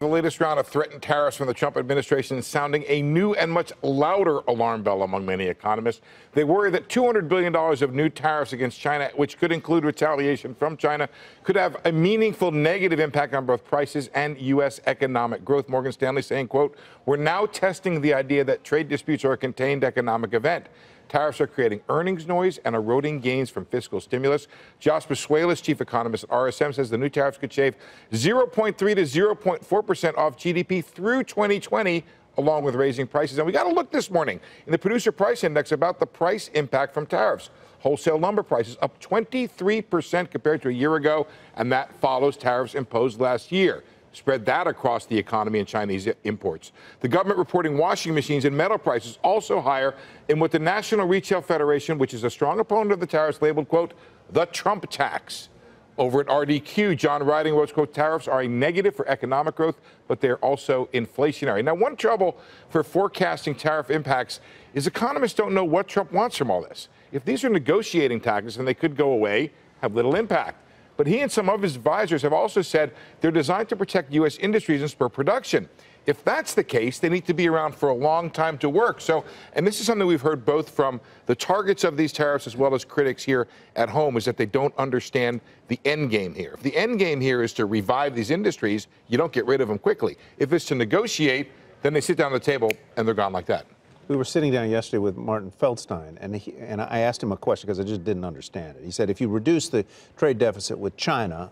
The latest round of threatened tariffs from the Trump administration is sounding a new and much louder alarm bell among many economists. They worry that $200 billion of new tariffs against China, which could include retaliation from China, could have a meaningful negative impact on both prices and U.S. economic growth. Morgan Stanley saying, quote, "We're now testing the idea that trade disputes are a contained economic event. Tariffs are creating earnings noise and eroding gains from fiscal stimulus." Josh Basuelis, chief economist at RSM, says the new tariffs could shave 0.3 to 0.4% off GDP through 2020, along with raising prices. And we got to look this morning in the producer price index about the price impact from tariffs. Wholesale lumber prices up 23% compared to a year ago, and that follows tariffs imposed last year. Spread that across the economy and Chinese imports. The government reporting washing machines and metal prices also higher in what the National Retail Federation, which is a strong opponent of the tariffs, labeled, quote, the Trump tax. Over at RDQ, John Riding wrote, quote, "Tariffs are a negative for economic growth, but they're also inflationary." Now, one trouble for forecasting tariff impacts is economists don't know what Trump wants from all this. If these are negotiating tactics, then they could go away, have little impact. But he and some of his advisors have also said they're designed to protect U.S. industries and spur production. If that's the case, they need to be around for a long time to work. So, and this is something we've heard both from the targets of these tariffs as well as critics here at home, is that they don't understand the end game here. If the end game here is to revive these industries, you don't get rid of them quickly. If it's to negotiate, then they sit down at the table and they're gone like that. We were sitting down yesterday with Martin Feldstein, and I asked him a question because I just didn't understand it. He said, if you reduce the trade deficit with China,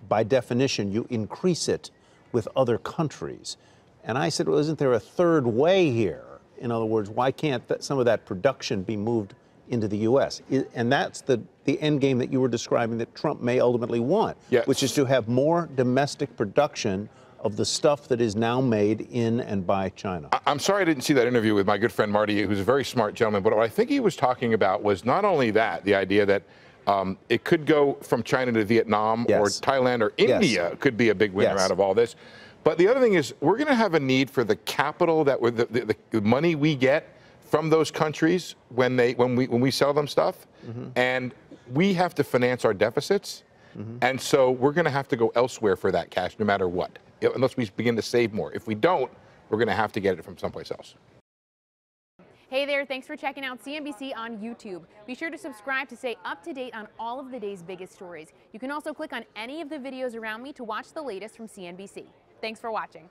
by definition, you increase it with other countries. And I said, well, isn't there a third way here? In other words, why can't some of that production be moved into the U.S.? And that's the end game that you were describing that Trump may ultimately want, yes, which is to have more domestic production of the stuff that is now made in and by China. I'm sorry I didn't see that interview with my good friend Marty, who's a very smart gentleman, but what I think he was talking about was not only that, the idea that it could go from China to Vietnam, yes, or Thailand or India, yes, could be a big winner, yes, out of all this. But the other thing is we're going to have a need for the capital, that the money we get from those countries when we sell them stuff, and we have to finance our deficits. And so we're going to have to go elsewhere for that cash no matter what, unless we begin to save more. If we don't, we're going to have to get it from someplace else. Hey there, thanks for checking out CNBC on YouTube. Be sure to subscribe to stay up to date on all of the day's biggest stories. You can also click on any of the videos around me to watch the latest from CNBC. Thanks for watching.